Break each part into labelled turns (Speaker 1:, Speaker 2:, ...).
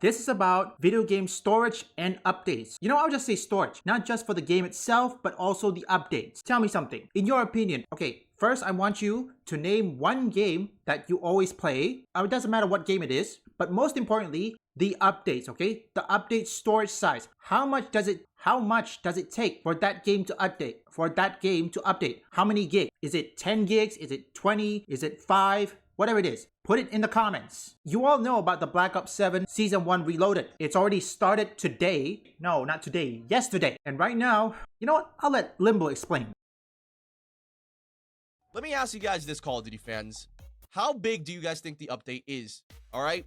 Speaker 1: This is about video game storage and updates. You know, I'll just say storage, not just for the game itself, but also the updates. Tell me something. In your opinion, okay, first I want you to name one game that you always play. It doesn't matter what game it is, but most importantly, the updates, okay? The update storage size. How much does it take for that game to update? How many gigs? Is it 10 gigs? Is it 20? Is it 5? Whatever it is, put it in the comments. You all know about the Black Ops 7 Season 1 Reloaded. It's already started today. No, not today, yesterday. And right now, you know what? I'll let Limbo explain.
Speaker 2: Let me ask you guys this, Call of Duty fans. How big do you guys think the update is? All right,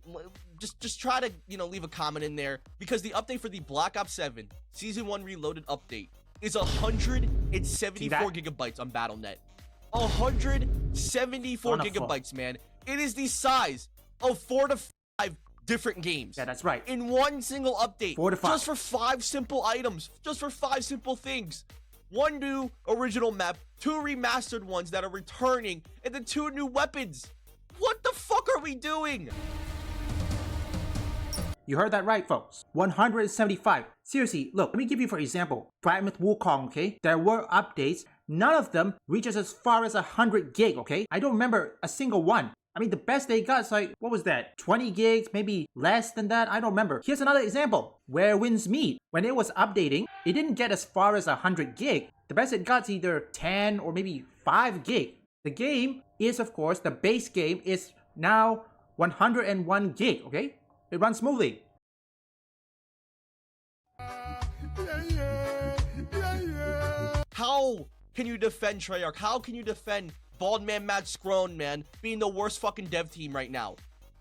Speaker 2: just try to, leave a comment in there, because the update for the Black Ops 7 Season 1 Reloaded update is 174 gigabytes on Battle.net. 174 gigabytes, man. It is the size of 4 to 5 different games.
Speaker 1: Yeah, that's right.
Speaker 2: In one single update.
Speaker 1: 4 to 5.
Speaker 2: Just for 5 simple items. Just for 5 simple things. 1 new original map, 2 remastered ones that are returning, and then 2 new weapons. What the fuck are we doing?
Speaker 1: You heard that right, folks. 175. Seriously, look, let me give you for example, Blackmyth Wukong, okay? There were updates. None of them reaches as far as 100 gig, okay? I don't remember a single one. I mean, the best they got is like, what was that? 20 gigs, maybe less than that? I don't remember. Here's another example. Where Winds Meet. When it was updating, it didn't get as far as 100 gig. The best it got is either 10 or maybe 5 gig. The game is, of course, the base game is now 101 gig, okay? It runs smoothly.
Speaker 2: How can you defend Treyarch? How can you defend Baldman Matt Scrone, man, being the worst fucking dev team right now?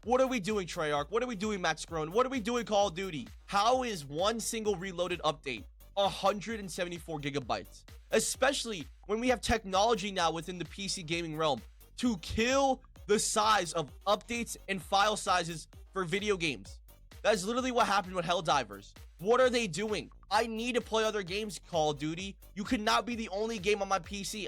Speaker 2: What are we doing, Treyarch? What are we doing, Matt Scrone? What are we doing, Call of Duty? How is one single Reloaded update 174 gigabytes? Especially when we have technology now within the PC gaming realm to kill the size of updates and file sizes for video games. That's literally what happened with Helldivers. What are they doing? I need to play other games, Call of Duty. You cannot be the only game on my PC.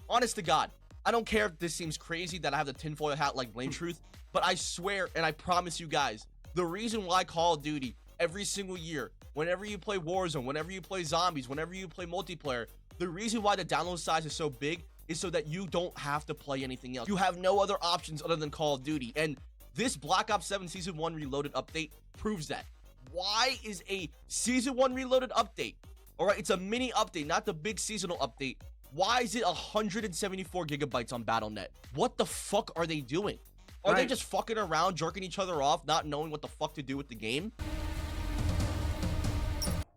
Speaker 2: Honest to God, I don't care if this seems crazy that I have the tinfoil hat like Blame Truth, but I swear and I promise you guys, the reason why Call of Duty every single year, whenever you play Warzone, whenever you play Zombies, whenever you play multiplayer, the reason why the download size is so big is so that you don't have to play anything else. You have no other options other than Call of Duty, and this Black Ops 7 Season 1 Reloaded update proves that. Why is a Season 1 Reloaded update, alright, it's a mini update, not the big seasonal update, why is it 174 gigabytes on Battle.net? What the fuck are they doing? Are they just fucking around, jerking each other off, not knowing what the fuck to do with the game?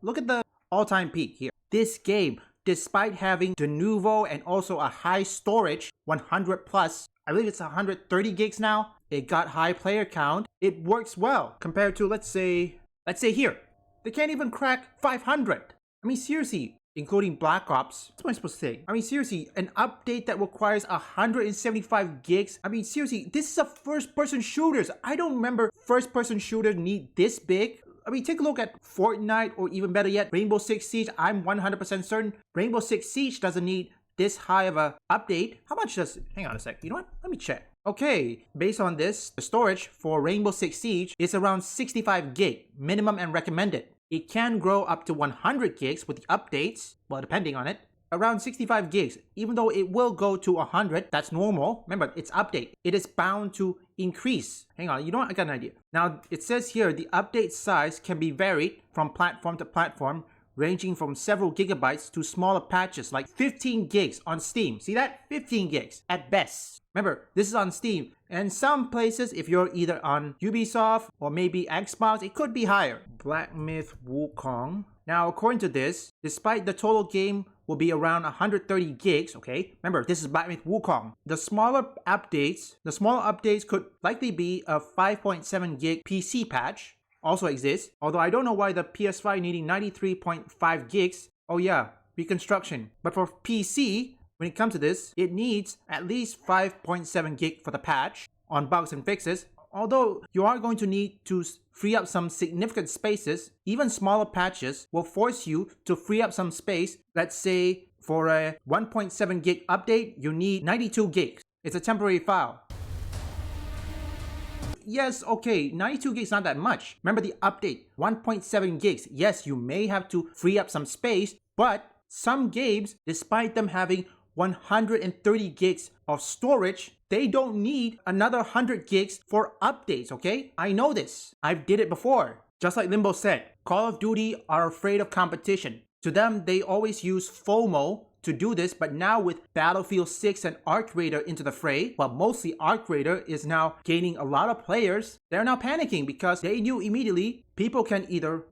Speaker 1: Look at the all-time peak here. This game, despite having Denuvo and also a high storage, 100 plus, I believe it's 130 gigs now, it got high player count, it works well compared to, let's say here. They can't even crack 500. I mean, seriously, including Black Ops. What am I supposed to say? I mean, seriously, an update that requires 175 gigs. I mean, seriously, this is a first-person shooters. I don't remember first-person shooters need this big. I mean, take a look at Fortnite, or even better yet, Rainbow Six Siege. I'm 100% certain Rainbow Six Siege doesn't need this high of a update. How much does, hang on a sec, you know what? Let me check. Okay, based on this, the storage for Rainbow Six Siege is around 65 gig, minimum and recommended. It can grow up to 100 gigs with the updates, well, depending on it. Around 65 gigs, even though it will go to 100, that's normal. Remember, it's update. It is bound to increase. Hang on, you know what? I got an idea. Now, it says here, the update size can be varied from platform to platform, ranging from several gigabytes to smaller patches like 15 gigs on Steam. See that? 15 gigs at best. Remember, this is on Steam. And some places, if you're either on Ubisoft or maybe Xbox, it could be higher. Blackmyth Wukong. Now, according to this, despite the total game will be around 130 gigs, okay? Remember, this is Blackmyth Wukong. The smaller updates could likely be a 5.7 gig PC patch, also exists, although I don't know why the PS5 needing 93.5 gigs. Oh yeah, reconstruction. But for PC, when it comes to this, it needs at least 5.7 gig for the patch on bugs and fixes. Although you are going to need to free up some significant spaces, even smaller patches will force you to free up some space. Let's say for a 1.7 gig update, you need 92 gigs. It's a temporary file. yes, okay, 92 gigs not that much. Remember the update, 1.7 gigs. Yes, you may have to free up some space, but some games, despite them having 130 gigs of storage, they don't need another 100 gigs for updates, okay? I know this. I've did it before. Just like Limbo said, Call of Duty are afraid of competition. To them, they always use FOMO to do this, but now with Battlefield 6 and Arc Raider into the fray, well, mostly Arc Raider is now gaining a lot of players, they're now panicking because they knew immediately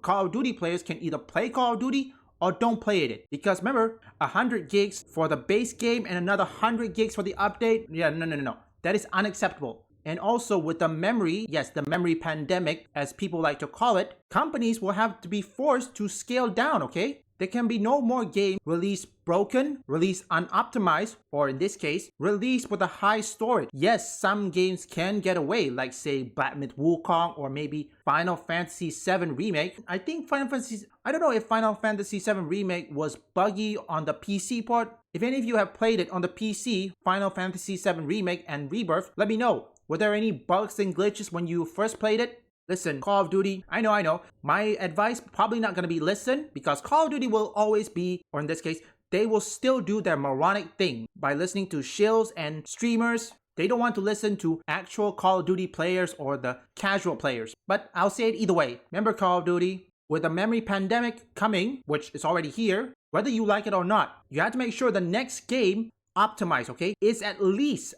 Speaker 1: Call of Duty players can either play Call of Duty or don't play it. Because remember, 100 gigs for the base game and another 100 gigs for the update, yeah, no. That is unacceptable. And also with the memory, yes, the memory pandemic, as people like to call it, companies will have to be forced to scale down, okay? There can be no more game released broken, released unoptimized, or in this case, released with a high storage. Yes, some games can get away, like say Black Myth Wukong or maybe Final Fantasy VII Remake. I don't know if Final Fantasy VII Remake was buggy on the PC port. If any of you have played it on the PC, Final Fantasy VII Remake and Rebirth, let me know. Were there any bugs and glitches when you first played it? Listen, Call of Duty, I know. My advice probably not going to be listen, because Call of Duty will always be, or in this case, they will still do their moronic thing by listening to shills and streamers. They don't want to listen to actual Call of Duty players or the casual players. But I'll say it either way. Remember Call of Duty? With the memory pandemic coming, which is already here, whether you like it or not, you have to make sure the next game optimized, okay, is at least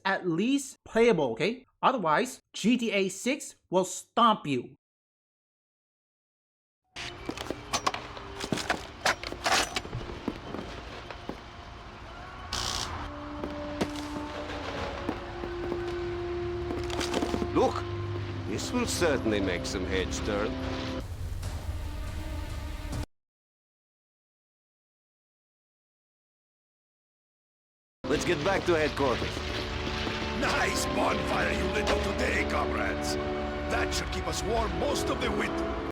Speaker 1: playable, okay? Otherwise, GTA 6 will stomp you.
Speaker 3: Look, this will certainly make some heads turn. Let's get back to headquarters.
Speaker 4: Nice bonfire you lit up today, comrades. That should keep us warm most of the winter.